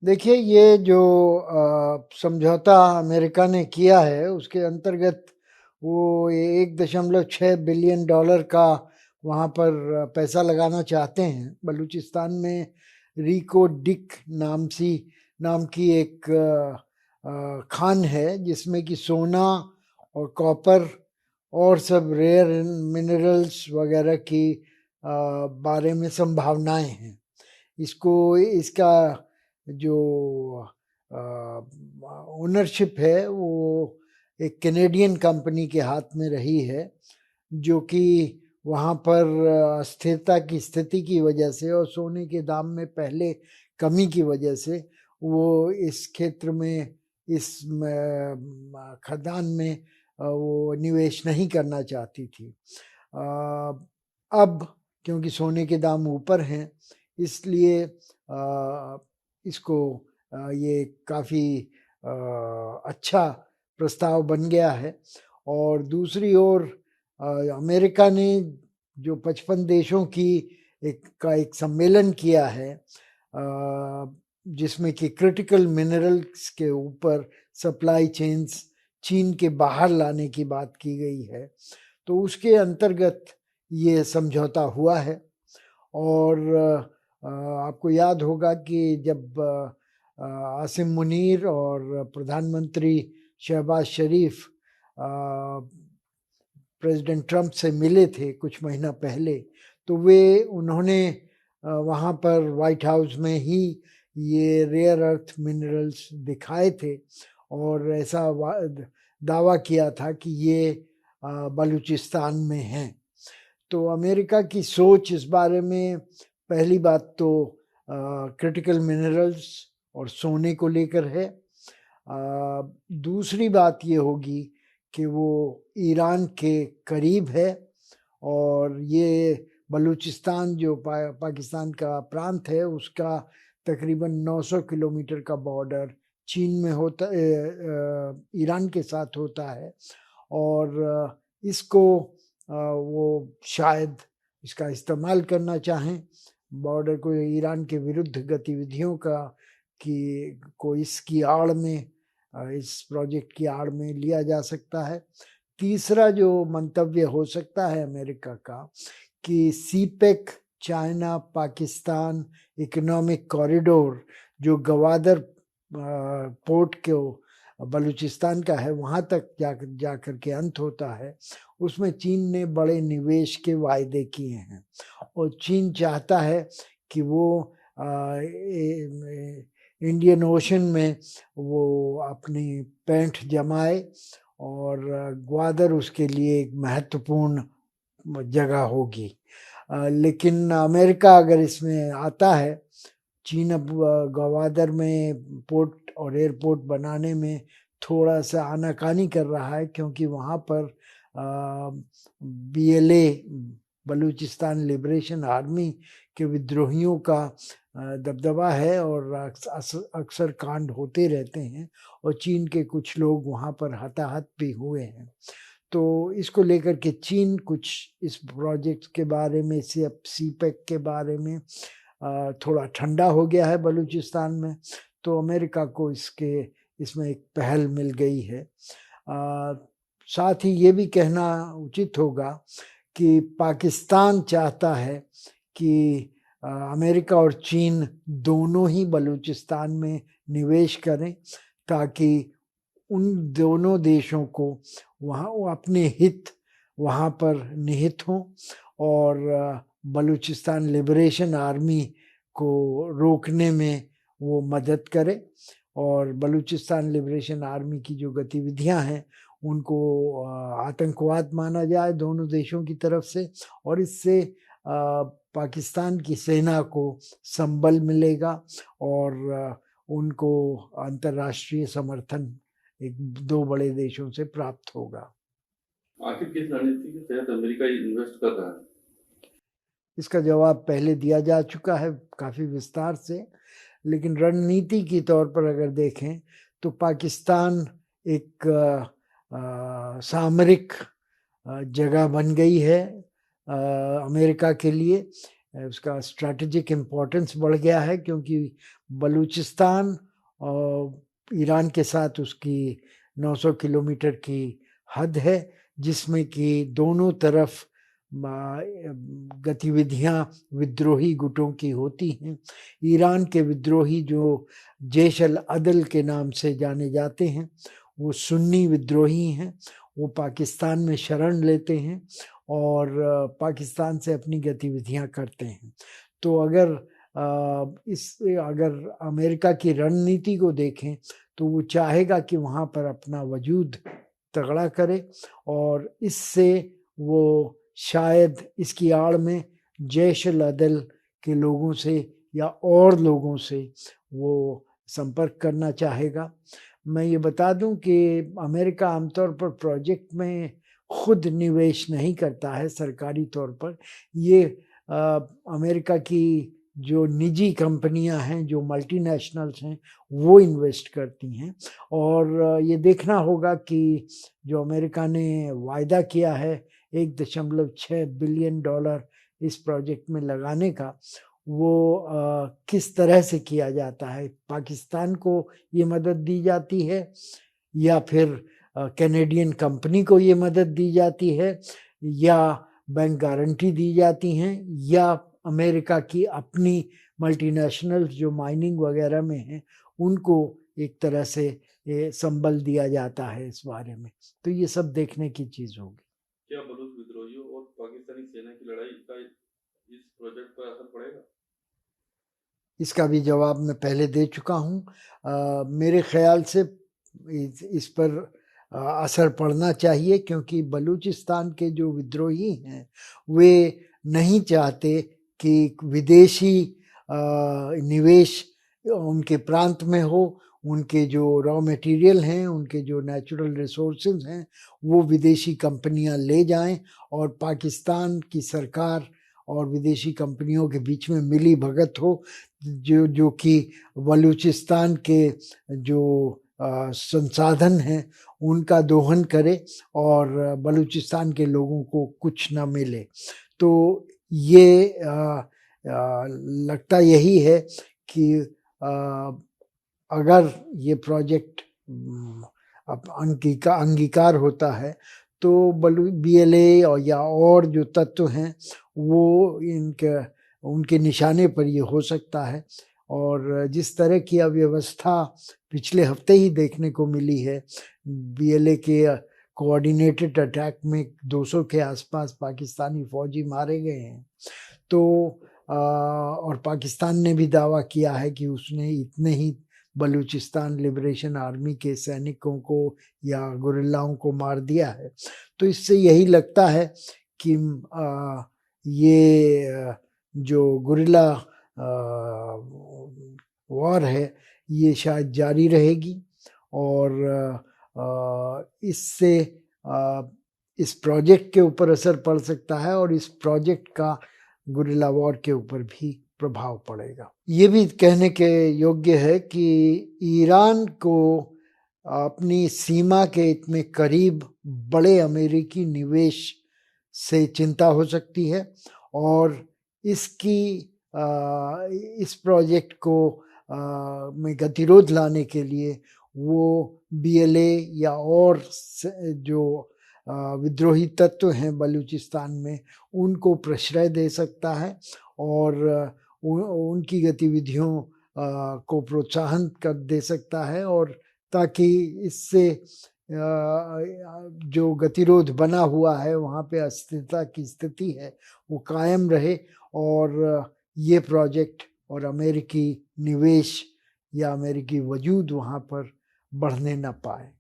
देखिए, ये जो समझौता अमेरिका ने किया है, उसके अंतर्गत वो 1.6 बिलियन डॉलर का वहाँ पर पैसा लगाना चाहते हैं। बलूचिस्तान में रिको डिक नाम की एक खान है, जिसमें कि सोना और कॉपर और सब रेयर मिनरल्स वगैरह की बारे में संभावनाएं हैं। इसका जो ओनरशिप है वो एक कैनेडियन कंपनी के हाथ में रही है, जो कि वहाँ पर अस्थिरता की स्थिति की वजह से और सोने के दाम में पहले कमी की वजह से वो इस क्षेत्र में, इस खदान में वो निवेश नहीं करना चाहती थी। अब क्योंकि सोने के दाम ऊपर हैं, इसलिए इसको ये काफ़ी अच्छा प्रस्ताव बन गया है। और दूसरी ओर अमेरिका ने जो 55 देशों की एक सम्मेलन किया है, जिसमें कि क्रिटिकल मिनरल्स के ऊपर सप्लाई चेन्स चीन के बाहर लाने की बात की गई है, तो उसके अंतर्गत ये समझौता हुआ है। और आपको याद होगा कि जब आसिम मुनीर और प्रधानमंत्री शहबाज शरीफ प्रेसिडेंट ट्रंप से मिले थे कुछ महीना पहले, तो उन्होंने वहाँ पर वाइट हाउस में ही ये रेयर अर्थ मिनरल्स दिखाए थे और ऐसा दावा किया था कि ये बलूचिस्तान में हैं। तो अमेरिका की सोच इस बारे में, पहली बात तो क्रिटिकल मिनरल्स और सोने को लेकर है। दूसरी बात ये होगी कि वो ईरान के करीब है और ये बलूचिस्तान जो पाकिस्तान का प्रांत है, उसका तकरीबन 900 किलोमीटर का बॉर्डर चीन में होता, ईरान के साथ होता है। और इसको वो शायद इसका इस्तेमाल करना चाहें, बॉर्डर को ईरान के विरुद्ध गतिविधियों को इसकी आड़ में, इस प्रोजेक्ट की आड़ में लिया जा सकता है। तीसरा जो मंतव्य हो सकता है अमेरिका का, कि CPEC China Pakistan economic corridor जो गवादर पोर्ट को बलूचिस्तान का है वहाँ तक जाकर के अंत होता है, उसमें चीन ने बड़े निवेश के वायदे किए हैं और चीन चाहता है कि वो इंडियन ओशन में वो अपनी पैंठ जमाए और ग्वादर उसके लिए एक महत्वपूर्ण जगह होगी। लेकिन अमेरिका अगर इसमें आता है, चीन अब ग्वादर में पोर्ट और एयरपोर्ट बनाने में थोड़ा सा आनाकानी कर रहा है, क्योंकि वहाँ पर BLA बलूचिस्तान लिबरेशन आर्मी के विद्रोहियों का दबदबा है और अक्सर कांड होते रहते हैं और चीन के कुछ लोग वहाँ पर हताहत भी हुए हैं। तो इसको लेकर के चीन कुछ इस प्रोजेक्ट के बारे में, सीपेक के बारे में थोड़ा ठंडा हो गया है बलूचिस्तान में, तो अमेरिका को इसमें एक पहल मिल गई है। साथ ही ये भी कहना उचित होगा कि पाकिस्तान चाहता है कि अमेरिका और चीन दोनों ही बलूचिस्तान में निवेश करें, ताकि उन दोनों देशों को वहाँ अपने हित वहाँ पर निहित हों और बलूचिस्तान लिबरेशन आर्मी को रोकने में वो मदद करे और बलूचिस्तान लिबरेशन आर्मी की जो गतिविधियां हैं उनको आतंकवाद माना जाए दोनों देशों की तरफ से, और इससे पाकिस्तान की सेना को संबल मिलेगा और उनको अंतर्राष्ट्रीय समर्थन एक दो बड़े देशों से प्राप्त होगा। आखिर किस रणनीति के तहत अमेरिका इन्वेस्ट कर रहा है? इसका जवाब पहले दिया जा चुका है काफी विस्तार से, लेकिन रणनीति के तौर पर अगर देखें तो पाकिस्तान एक सामरिक जगह बन गई है अमेरिका के लिए। उसका स्ट्रैटेजिक इम्पोर्टेंस बढ़ गया है, क्योंकि बलूचिस्तान ईरान के साथ उसकी 900 किलोमीटर की हद है, जिसमें कि दोनों तरफ गतिविधियां विद्रोही गुटों की होती हैं। ईरान के विद्रोही जो जैश अल अदल के नाम से जाने जाते हैं, वो सुन्नी विद्रोही हैं। वो पाकिस्तान में शरण लेते हैं और पाकिस्तान से अपनी गतिविधियां करते हैं। तो अगर अमेरिका की रणनीति को देखें तो वो चाहेगा कि वहाँ पर अपना वजूद तगड़ा करे, और इससे वो शायद इसकी आड़ में जैश अल अदल के लोगों से या और लोगों से वो संपर्क करना चाहेगा। मैं ये बता दूं कि अमेरिका आमतौर पर प्रोजेक्ट में खुद निवेश नहीं करता है सरकारी तौर पर। ये अमेरिका की जो निजी कंपनियां हैं, जो मल्टीनेशनल्स हैं, वो इन्वेस्ट करती हैं। और ये देखना होगा कि जो अमेरिका ने वायदा किया है $1.6 बिलियन इस प्रोजेक्ट में लगाने का, वो किस तरह से किया जाता है। पाकिस्तान को ये मदद दी जाती है या फिर कैनेडियन कंपनी को ये मदद दी जाती है, या बैंक गारंटी दी जाती हैं, या अमेरिका की अपनी मल्टीनेशनल्स जो माइनिंग वगैरह में हैं उनको एक तरह से संबल दिया जाता है इस बारे में। तो ये सब देखने की चीज होगी। क्या बलूच विद्रोहियों और पाकिस्तानी सेना की लड़ाई का इस प्रोजेक्ट पर असर पड़ेगा? इसका भी जवाब मैं पहले दे चुका हूँ। मेरे ख्याल से इस पर असर पड़ना चाहिए, क्योंकि बलूचिस्तान के जो विद्रोही हैं वे नहीं चाहते कि विदेशी निवेश उनके प्रांत में हो। उनके जो रॉ मटेरियल हैं, उनके जो नेचुरल रिसोर्सेज हैं, वो विदेशी कंपनियां ले जाएं और पाकिस्तान की सरकार और विदेशी कंपनियों के बीच में मिली भगत हो, जो कि बलूचिस्तान के जो संसाधन हैं उनका दोहन करे और बलूचिस्तान के लोगों को कुछ ना मिले। तो ये लगता यही है कि अगर ये प्रोजेक्ट अंगीकार होता है तो BLA और या और जो तत्व हैं वो उनके निशाने पर ये हो सकता है। और जिस तरह की अव्यवस्था पिछले हफ्ते ही देखने को मिली है, BLA के कोऑर्डिनेटेड अटैक में 200 के आसपास पाकिस्तानी फौजी मारे गए हैं। तो और पाकिस्तान ने भी दावा किया है कि उसने इतने ही बलूचिस्तान लिबरेशन आर्मी के सैनिकों को या गुरिल्लाओं को मार दिया है। तो इससे यही लगता है कि ये जो गुरिल्ला वॉर है ये शायद जारी रहेगी, और इससे इस प्रोजेक्ट के ऊपर असर पड़ सकता है और इस प्रोजेक्ट का गुरिल्ला वॉर के ऊपर भी प्रभाव पड़ेगा। ये भी कहने के योग्य है कि ईरान को अपनी सीमा के इतने करीब बड़े अमेरिकी निवेश से चिंता हो सकती है, और इस प्रोजेक्ट को में गतिरोध लाने के लिए वो BLA या और जो विद्रोही तत्व हैं बलूचिस्तान में उनको प्रश्रय दे सकता है और उनकी गतिविधियों को प्रोत्साहन कर दे सकता है, और ताकि इससे जो गतिरोध बना हुआ है वहाँ पे अस्थिरता की स्थिति है वो कायम रहे, और ये प्रोजेक्ट और अमेरिकी निवेश या अमेरिकी वजूद वहाँ पर बढ़ने न पाए।